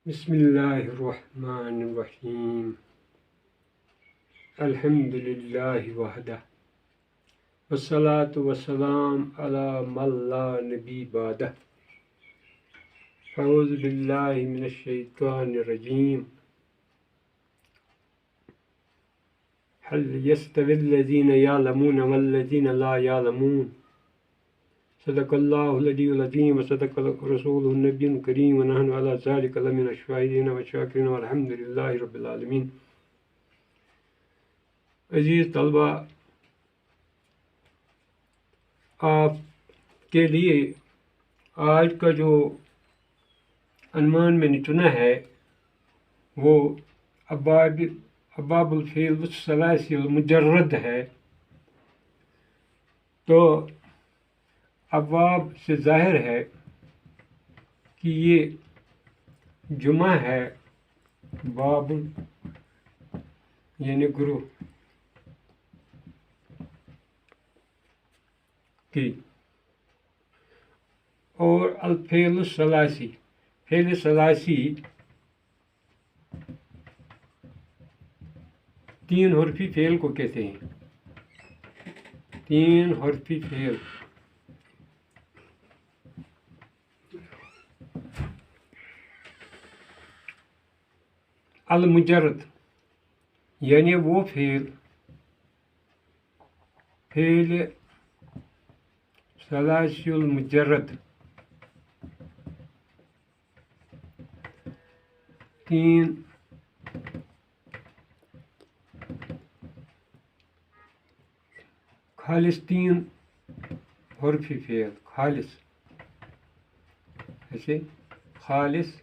बिस्मिल्लाहिर्रहमानिर्रहीम अल्हम्दुलिल्लाहि वहदह वस्सलातु वस्सलाम अला मन ला नबी बादह अऊज़ु बिल्लाहि मिनश शैतानिर रजीम हल यस्तविल्लज़ीना यअलमून वल्लज़ीना ला यअलमून सदक़ल्लाहुल अलीयुल अज़ीम व सदक़ रसूलुहुन नबियुल करीम व नहनु अला ज़ालिका लमिनश शाहिदीन व शाकिरीन वल्हम्दुलिल्लाहि रब्बिल आलमीन। अज़ीज़ तलबा, आपके लिए आज का जो अनवान मैंने चुना है वो अबाबुल फ़ील सलासिल मुजर्रद है। तो अबाब से ज़ाहिर है कि ये जुमा है, बाबुल यानी गुरु की, और अल-फ़ेल सलासी, फ़ेल सलासी तीन हरफी फ़ेल को कहते हैं। तीन हरफी फ़ेल अल मुजर्रद यानी वो फ़ेल सलासिल मुजर्रद तीन खालिस, तीन हरफी फ़ेल खालिस, ऐसे खालिस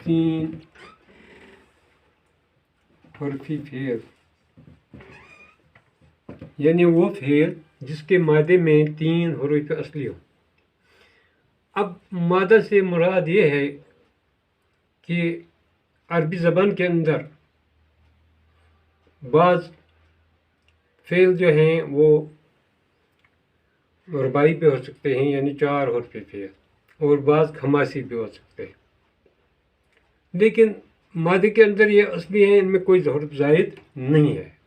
तीन हरफी फ़ेल यानी वो फ़ेल जिसके मादे में तीन हरूफ असली हो। अब मादा से मुराद ये है कि अरबी ज़बान के अंदर बाज़ फ़ेल जो हैं वो रुबाई पे हो सकते हैं यानी चार हरफी फ़ेल, और बाज़ खमासी भी हो सकते हैं, लेकिन मादे के अंदर ये असली हैं, इनमें कोई हर्फ ज़ायद नहीं है।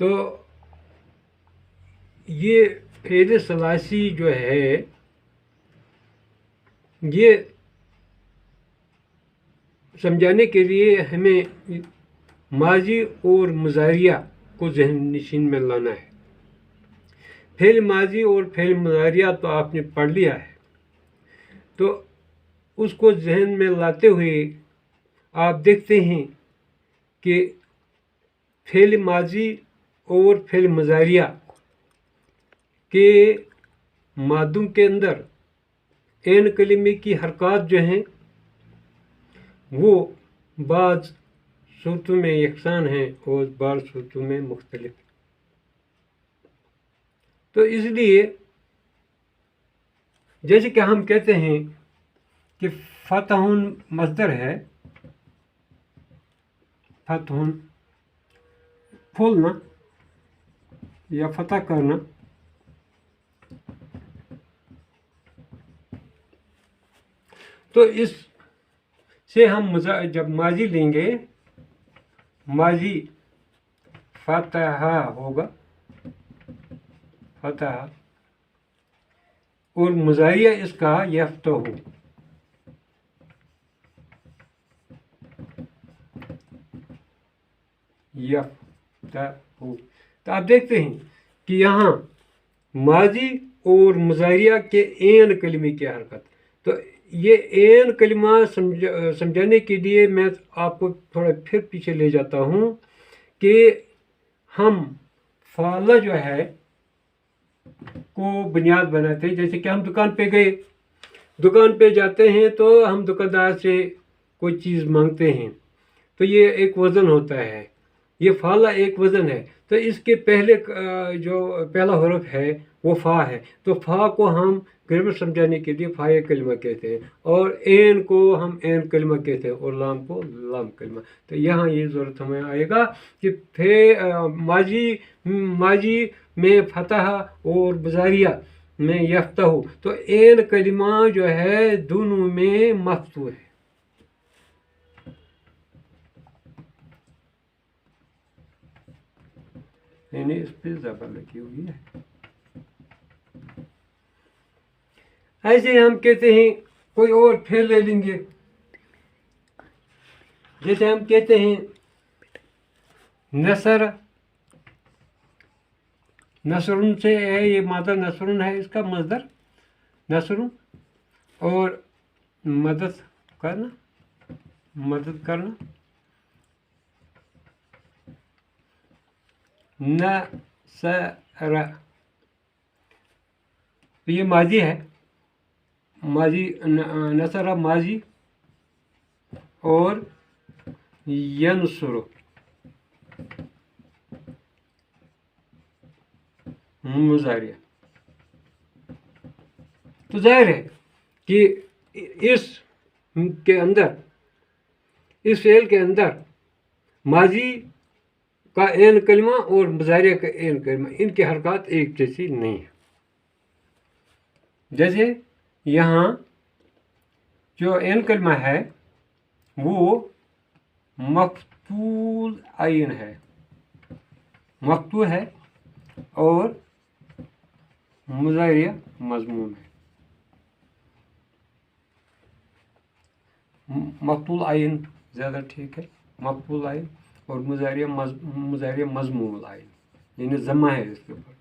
तो ये फ़ेल सलासी जो है ये समझाने के लिए हमें माजी और मुज़ारिया को ज़हन नशीन में लाना है। फ़ेल माजी और फ़ेल मुज़ारिया तो आपने पढ़ लिया है, तो उसको ज़हन में लाते हुए आप देखते हैं कि फ़ेल माजी और फ़ेल मुज़ारिया के मादों के अंदर ऐन कलिमे की हरकत जो हैं वो बाज़ सूरतों में यकसान हैं और बाज़ सूरतों में मुख्तलिफ। तो इसलिए जैसे कि हम कहते हैं कि फ़तहुन मस्दर है, फ़तहुन खोलना या फ़तह करना, तो इस से हम जब माजी लेंगे, माजी फ़तह होगा, फ़तह, और मुज़ारिया इसका यफ़्तहु, यफ़्तहु। तो आप देखते हैं कि यहाँ माजी और मुज़ारिया के ऐन कलिमे की हरकत। तो ये ऐन कलिमा समझाने के लिए मैं आपको थोड़ा फिर पीछे ले जाता हूँ कि हम फ़ाला जो है को बुनियाद बनाते हैं। जैसे कि हम दुकान पे गए, दुकान पे जाते हैं तो हम दुकानदार से कोई चीज़ मांगते हैं, तो ये एक वज़न होता है, ये फ़ाला एक वज़न है। तो इसके पहले जो पहला हरफ है वो फ़ा है, तो फ़ा को हम ग्रामर समझाने के लिए फ़ाए कलिमा कहते हैं, और ऐन को हम ऐन कलिमा कहते हैं, और लाम को लाम कलिमा। तो यहाँ ये ज़रूरत हमें आएगा कि माजी में फ़तह और मुज़ारिया میں یفتح، تو این کلمہ جو ہے دونوں میں مفتوح ہے. یعنی اس پہ زبر لگی ہوئی ہے. ایسے ہم کہتے ہیں کوئی اور پھر لے لیں گے. جیسے ہم کہتے ہیں نصر، نصرن سے ہے، یہ مادہ نصرن ہے، اس کا مصدر نصرن، اور مدد کرنا، مدد کرنا. نصر یہ ماضی ہے، ماضی نصر ماضی، اور ینصر مضارع. تو ظاہر ہے کہ اس کے اندر، اس فعل کے اندر ماضی کا عین کلمہ اور مضارع کا عین کلمہ، ان کی حرکات ایک جیسی نہیں ہے. جیسے یہاں جو عین کلمہ ہے وہ مفتول عین ہے، مفتوح ہے، اور مضارع مضموم ہے. مفتول عین زیادہ ٹھیک ہے، مفتول عین، اور مضارع مضموم العین، یعنی ضمہ ہے اس کے اوپر.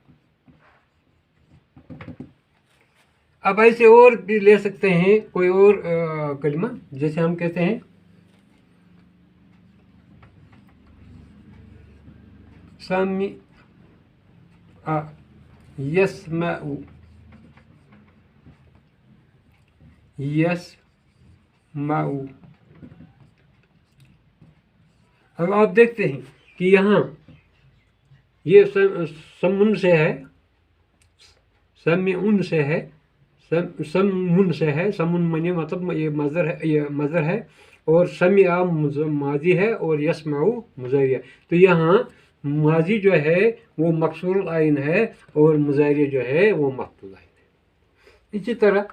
اب ایسے اور بھی لے سکتے ہیں کوئی اور کلمہ. جیسے ہم کہتے ہیں سمی یسمع، یسمع. اب آپ دیکھتے ہیں کہ یہاں یہ سمن سے ہے، سمعن سے ہے، سمن سے ہے. سمن منی مطلب یہ مصدر ہے، اور سمع ماضی ہے، اور یسمع مضارع. تو یہاں ماضی جو ہے وہ مکسور العین ہے، اور مضارع جو ہے وہ مفتوح العین ہے. اسی طرح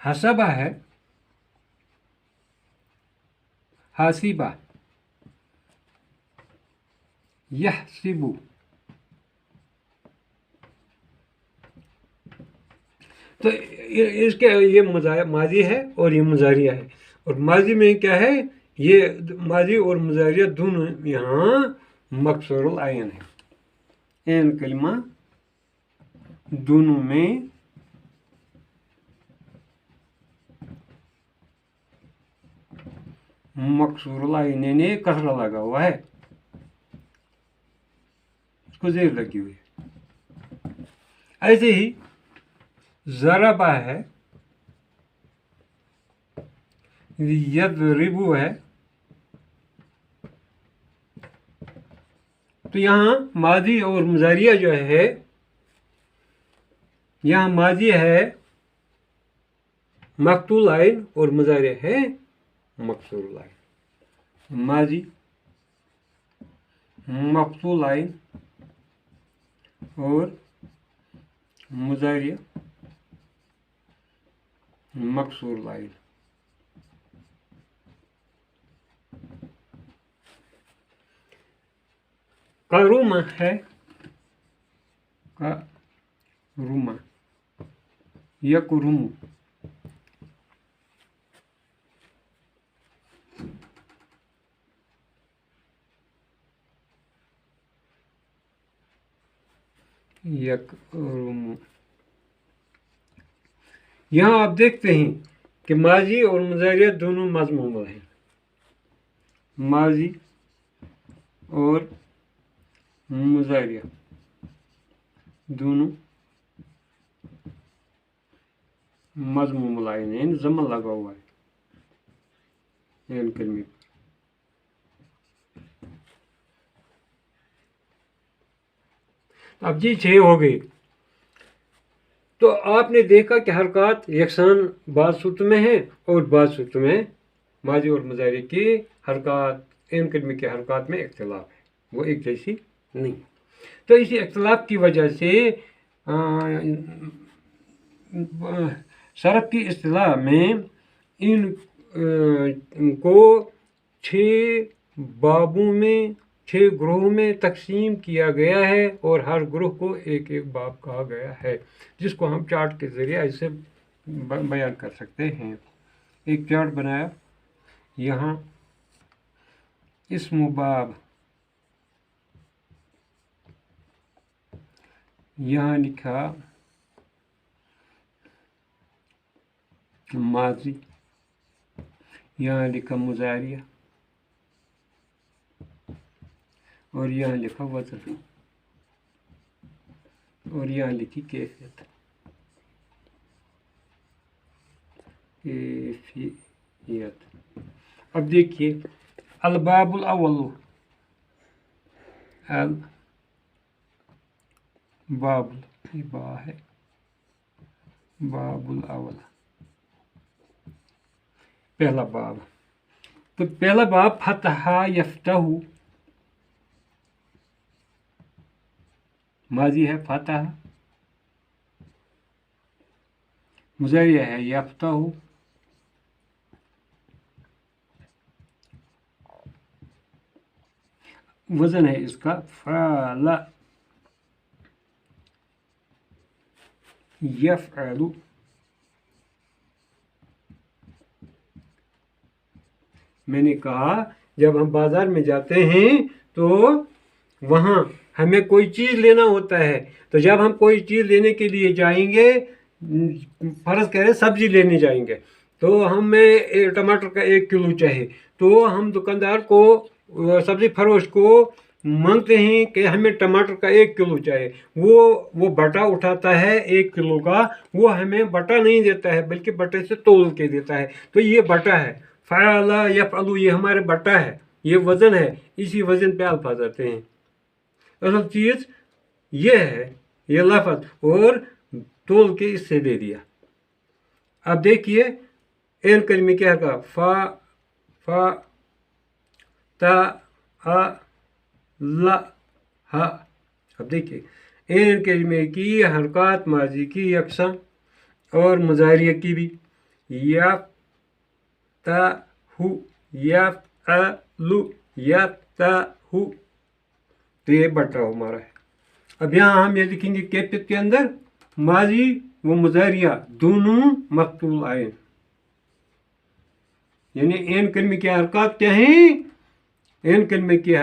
حسبہ ہے، حاسبہ، یحسب. تو اس کے یہ ماضی ہے اور یہ مضارع ہے. اور ماضی میں کیا ہے، یہ ماضی اور مضارع دونوں یہاں مکسور العین ہے. عین کلمہ دونوں میں مکسور العین، یعنی کسرہ لگا ہوا ہے، اس کو زیر لگی ہوئی ہے. ایسے ہی ضربہ ہے، یضرب ہے. تو یہاں ماضی اور مضارع جو ہے، یہاں ماضی ہے مفتول عین اور مضارع ہے مکسور العین. ماضی مفتول عین اور مضارع مکسور العین. کرم ہے، کرم، یکرم. یکرم. یہاں آپ دیکھتے ہیں کہ ماضی اور مضارع دونوں مضموم ہیں. ماضی اور مضارع دونوں مضموم العین، یعنی ضمہ لگا ہوا ہے عین کلمے پر. اب جی 6 ہو گئی. تو آپ نے دیکھا کہ حرکات یکساں بعض صورتوں میں ہیں اور بعض صورتوں میں ماضی اور مضارع کی حرکات، عین کلمے کی حرکات میں اختلاف ہے، وہ ایک جیسی نہیں. تو اسی اختلاف کی وجہ سے सरफ की इस्तिलाह में इन को 6 बाबों में 6 ग्रोह में तकसीम किया गया है और हर ग्रोह को एक एक बाब कहा गया है, जिसको हम चार्ट के ज़रिए ऐसे बयान कर सकते हैं। एक चार्ट बनाया, यहाँ इस्म बाब, यहाँ लिखा माजी, यहाँ लिखा मुजारिया और यहाँ लिखा वज़न और यहाँ लिखी कैफियत। अब देखिए अलबाबुल अव्वल, अल बाबुल, ये बा है, बाबुल अव्वल, पहला बाब। तो पहला बाब फतहा यफ्तहु, माजी है फतह, मुज़ारिया है यफ्तहु, वज़न है इसका फ़अला यफ़अलु। मैंने कहा जब हम बाज़ार में जाते हैं तो वहाँ हमें कोई चीज़ लेना होता है, तो जब हम कोई चीज़ लेने के लिए जाएंगे, फ़र्ज़ करें सब्ज़ी लेने जाएंगे, तो हमें टमाटर का 1 किलो चाहिए, तो हम दुकानदार को, सब्ज़ी फरोश को मांगते हैं कि हमें टमाटर का 1 किलो चाहिए। वो बटा उठाता है 1 किलो का, वो हमें बटा नहीं देता है बल्कि बटे से तोल के देता है। तो ये बटा है, फ़अला यफ़अलु, ये हमारे बटा है, ये वज़न है, इसी वज़न पे अल्फाज आते हैं। असल चीज़ ये है, ये लफ्ज़ और तोल के इससे दे दिया। अब देखिए एन कलमे क्या का, फ़ा ता हा ला हा। अब देखिए एन कलमे की हरकत माजी की यकसा और मुज़ारिया की भी, यफ्तहु, यफ़अलु, यफ्तहु, तो ये बटा हमारा है। अब यहाँ हम ये लिखेंगे कैफियत के अंदर माजी व मुज़ारिया दोनों मक्तूल आयन, यानी एन कलमे की हरकत क्या है, एन कलमे की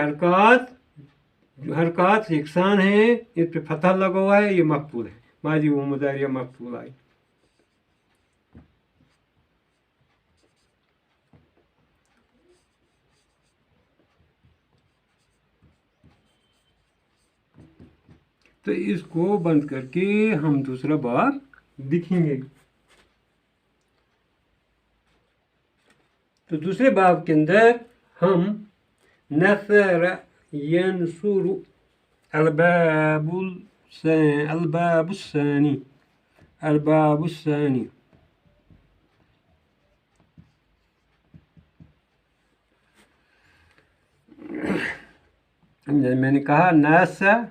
हरकत यकसान है, इस पे फतह लगा हुआ है, ये मक्तूल है, माजी व मुज़ारिया मक्तूल आयन। तो इसको बंद करके हम दूसरा बाब दिखेंगे। तो दूसरे बाब के अंदर हम नसर यंसुरु, अलबाबुस्सानी, मैंने कहा नसर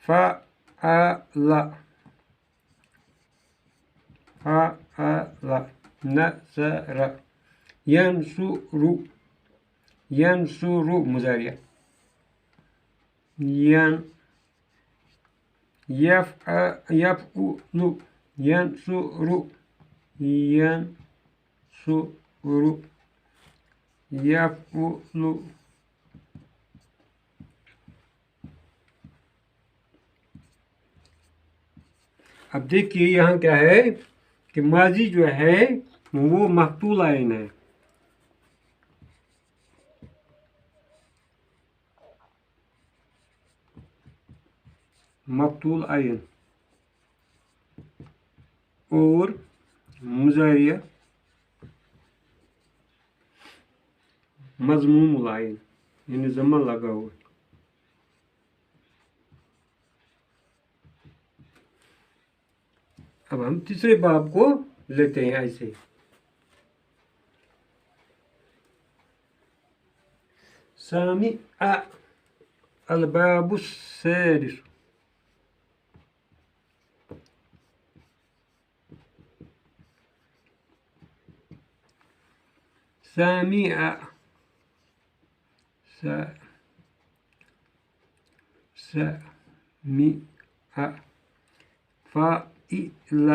फ़अला नसर यंसुरु मुज़ारिया, यफ़अलु, यंसुरु, यफ़अलु। अब देखिए यहाँ क्या है कि माजी जो है वो मक्तूल आयन है, मक्तूल आयन, और मुज़ारिया मज़मूमुल आयन, यानी ज़मा लगा हुआ। अब हम तीसरे बाब को लेते हैं ऐसे, सामिआ الباب السادس سامع سمع فاعل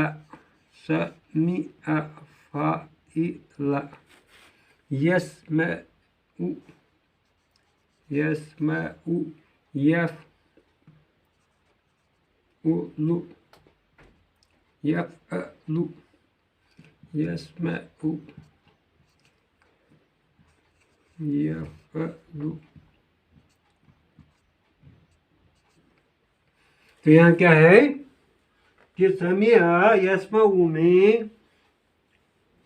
سمع فاعل يسمع يسمع يفعل يفعل يسمع يفعل. تو یہاں کیا ہے کہ سمیع یسمع میں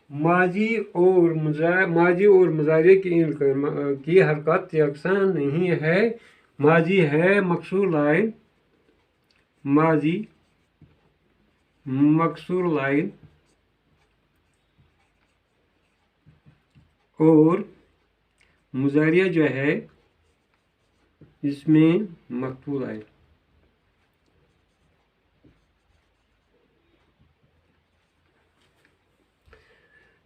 ماضی اور مضارع کی حرکت یکساں نہیں ہے. ماضی ہے مکسور لائن، ماضی مکسور لائن اور مضارع جو ہے اس میں مفتوح لائن.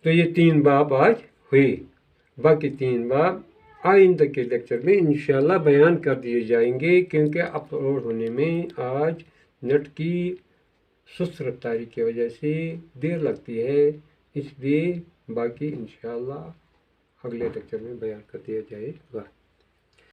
تو یہ 3 باب آج ہوئے. باقی 3 باب آئندہ کے لیکچر میں انشاءاللہ بیان کر دیے جائیں گے، کیونکہ اپلوڈ ہونے میں آج نیٹ کی سست رفتاری کی وجہ سے دیر لگتی ہے، اس لیے باقی انشاءاللہ اگلے لیکچر میں بیان کر دیا جائے گا.